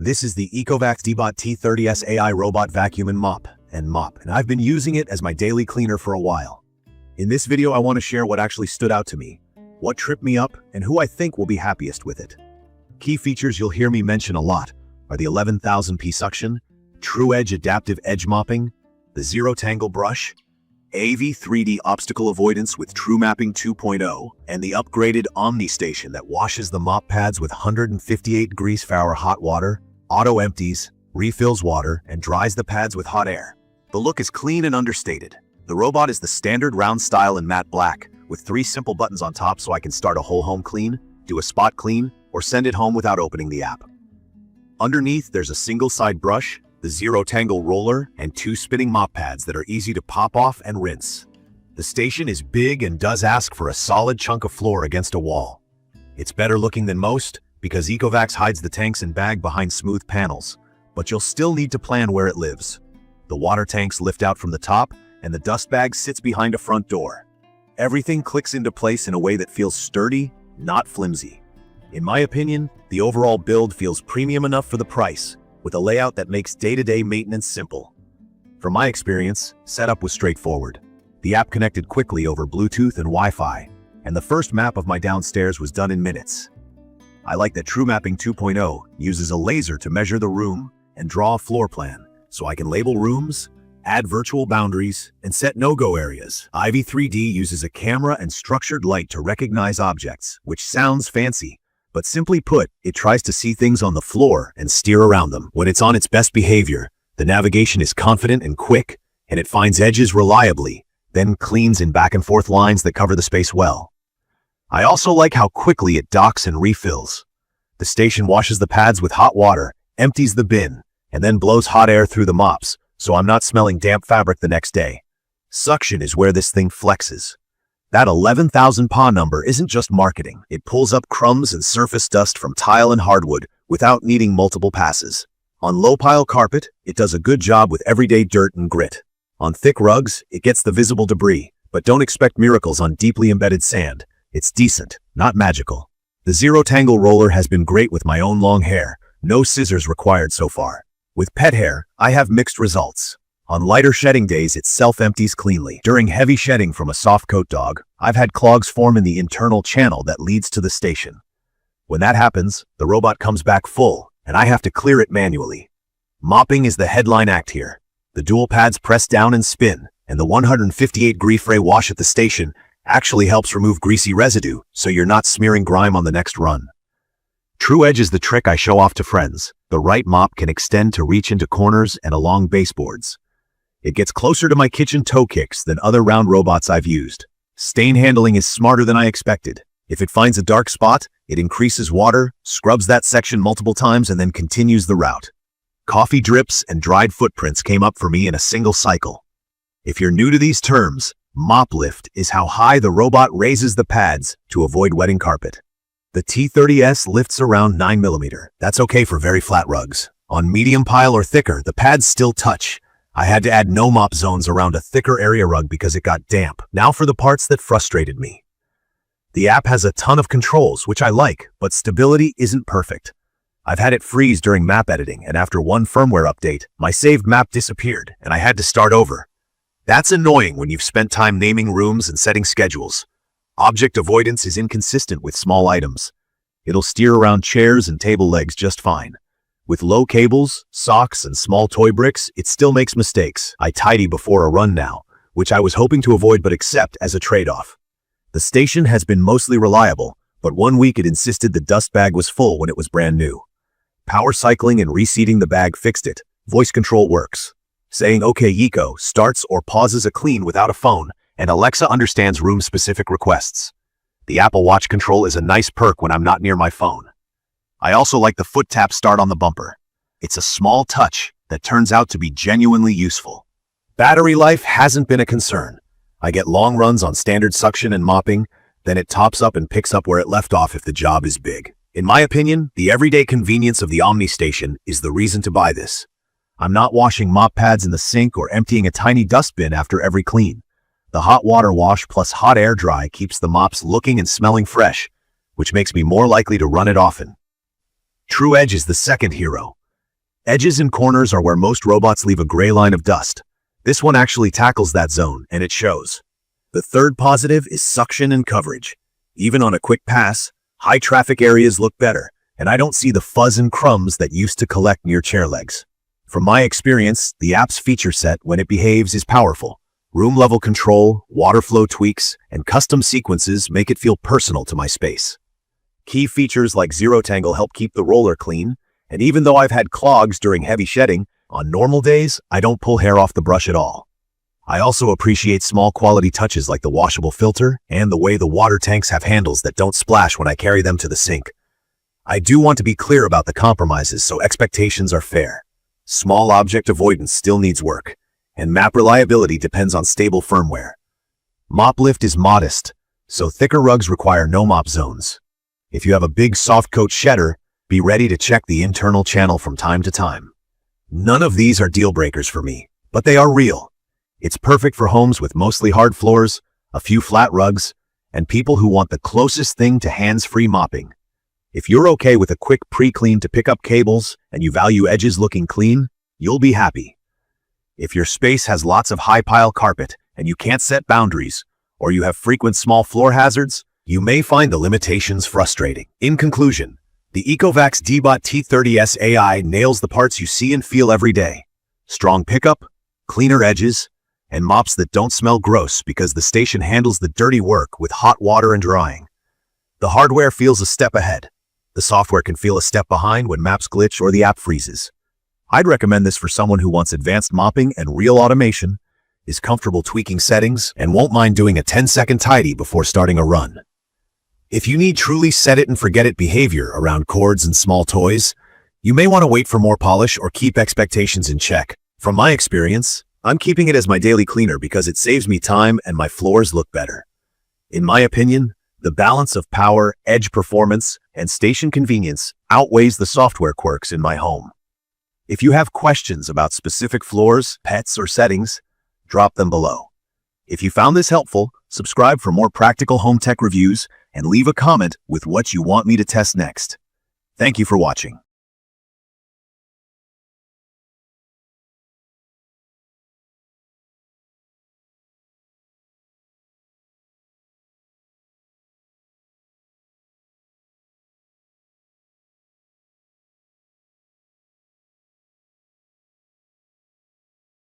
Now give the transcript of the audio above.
This is the ECOVACS DEEBOT T30S AI Robot Vacuum and Mop, and I've been using it as my daily cleaner for a while. In this video, I want to share what actually stood out to me, what tripped me up, and who I think will be happiest with it. Key features you'll hear me mention a lot are the 11,000p suction, TruEdge Adaptive Edge Mopping, the ZeroTangle brush, AIVI 3D Obstacle Avoidance with TrueMapping 2.0, and the upgraded OMNI Station that washes the mop pads with 158 degrees Fahrenheit hot water, auto-empties, refills water, and dries the pads with hot air. The look is clean and understated. The robot is the standard round style in matte black, with 3 simple buttons on top so I can start a whole home clean, do a spot clean, or send it home without opening the app. Underneath, there's a single side brush, the ZeroTangle roller, and 2 spinning mop pads that are easy to pop off and rinse. The station is big and does ask for a solid chunk of floor against a wall. It's better looking than most, because ECOVACS hides the tanks and bag behind smooth panels, but you'll still need to plan where it lives. The water tanks lift out from the top, and the dust bag sits behind a front door. Everything clicks into place in a way that feels sturdy, not flimsy. In my opinion, the overall build feels premium enough for the price, with a layout that makes day-to-day maintenance simple. From my experience, setup was straightforward. The app connected quickly over Bluetooth and Wi-Fi, and the first map of my downstairs was done in minutes. I like that TrueMapping 2.0 uses a laser to measure the room and draw a floor plan, so I can label rooms, add virtual boundaries, and set no-go areas. AIVI 3D uses a camera and structured light to recognize objects, which sounds fancy, but simply put, it tries to see things on the floor and steer around them. When it's on its best behavior, the navigation is confident and quick, and it finds edges reliably, then cleans in back-and-forth lines that cover the space well. I also like how quickly it docks and refills. The station washes the pads with hot water, empties the bin, and then blows hot air through the mops, so I'm not smelling damp fabric the next day. Suction is where this thing flexes. That 11,000 PA number isn't just marketing. It pulls up crumbs and surface dust from tile and hardwood without needing multiple passes. On low-pile carpet, it does a good job with everyday dirt and grit. On thick rugs, it gets the visible debris, but don't expect miracles on deeply embedded sand. It's decent, not magical. The ZeroTangle roller has been great with my own long hair. No scissors required so far. With pet hair, I have mixed results. On lighter shedding days, it self-empties cleanly. During heavy shedding from a soft coat dog, I've had clogs form in the internal channel that leads to the station. When that happens, the robot comes back full, and I have to clear it manually. Mopping is the headline act here. The dual pads press down and spin, and the 158-degree fray wash at the station actually helps remove greasy residue, so you're not smearing grime on the next run. TruEdge is the trick I show off to friends. The right mop can extend to reach into corners and along baseboards. It gets closer to my kitchen toe kicks than other round robots I've used. Stain handling is smarter than I expected. If it finds a dark spot, it increases water, scrubs that section multiple times, and then continues the route. Coffee drips and dried footprints came up for me in a single cycle. If you're new to these terms, mop lift is how high the robot raises the pads to avoid wetting carpet. The T30S lifts around 9mm. That's okay for very flat rugs. On medium pile or thicker, the pads still touch. I had to add no mop zones around a thicker area rug because it got damp. Now for the parts that frustrated me. The app has a ton of controls, which I like, but stability isn't perfect. I've had it freeze during map editing, and after one firmware update, my saved map disappeared, and I had to start over. That's annoying when you've spent time naming rooms and setting schedules. Object avoidance is inconsistent with small items. It'll steer around chairs and table legs just fine. With low cables, socks, and small toy bricks, it still makes mistakes. I tidy before a run now, which I was hoping to avoid but accept as a trade-off. The station has been mostly reliable, but one week it insisted the dust bag was full when it was brand new. Power cycling and reseating the bag fixed it. Voice control works. Saying "OK Eco" starts or pauses a clean without a phone, and Alexa understands room-specific requests. The Apple Watch control is a nice perk when I'm not near my phone. I also like the foot tap start on the bumper. It's a small touch that turns out to be genuinely useful. Battery life hasn't been a concern. I get long runs on standard suction and mopping, then it tops up and picks up where it left off if the job is big. In my opinion, the everyday convenience of the OMNI Station is the reason to buy this. I'm not washing mop pads in the sink or emptying a tiny dustbin after every clean. The hot water wash plus hot air dry keeps the mops looking and smelling fresh, which makes me more likely to run it often. TruEdge is the second hero. Edges and corners are where most robots leave a gray line of dust. This one actually tackles that zone, and it shows. The third positive is suction and coverage. Even on a quick pass, high traffic areas look better, and I don't see the fuzz and crumbs that used to collect near chair legs. From my experience, the app's feature set, when it behaves, is powerful. Room level control, water flow tweaks, and custom sequences make it feel personal to my space. Key features like ZeroTangle help keep the roller clean, and even though I've had clogs during heavy shedding, on normal days, I don't pull hair off the brush at all. I also appreciate small quality touches like the washable filter and the way the water tanks have handles that don't splash when I carry them to the sink. I do want to be clear about the compromises so expectations are fair. Small object avoidance still needs work, and map reliability depends on stable firmware. Mop lift is modest, so thicker rugs require no mop zones. If you have a big soft coat shedder, be ready to check the internal channel from time to time. None of these are deal breakers for me, but they are real. It's perfect for homes with mostly hard floors, a few flat rugs, and people who want the closest thing to hands-free mopping. If you're okay with a quick pre-clean to pick up cables and you value edges looking clean, you'll be happy. If your space has lots of high-pile carpet and you can't set boundaries, or you have frequent small floor hazards, you may find the limitations frustrating. In conclusion, the ECOVACS DEEBOT T30S AI nails the parts you see and feel every day. Strong pickup, cleaner edges, and mops that don't smell gross because the station handles the dirty work with hot water and drying. The hardware feels a step ahead. The software can feel a step behind when maps glitch or the app freezes. I'd recommend this for someone who wants advanced mopping and real automation, is comfortable tweaking settings, and won't mind doing a 10-second tidy before starting a run. If you need truly set-it-and-forget-it behavior around cords and small toys, you may want to wait for more polish or keep expectations in check. From my experience, I'm keeping it as my daily cleaner because it saves me time and my floors look better. In my opinion, the balance of power, edge performance, and station convenience outweighs the software quirks in my home. If you have questions about specific floors, pets, or settings, drop them below. If you found this helpful, subscribe for more practical home tech reviews and leave a comment with what you want me to test next. Thank you for watching.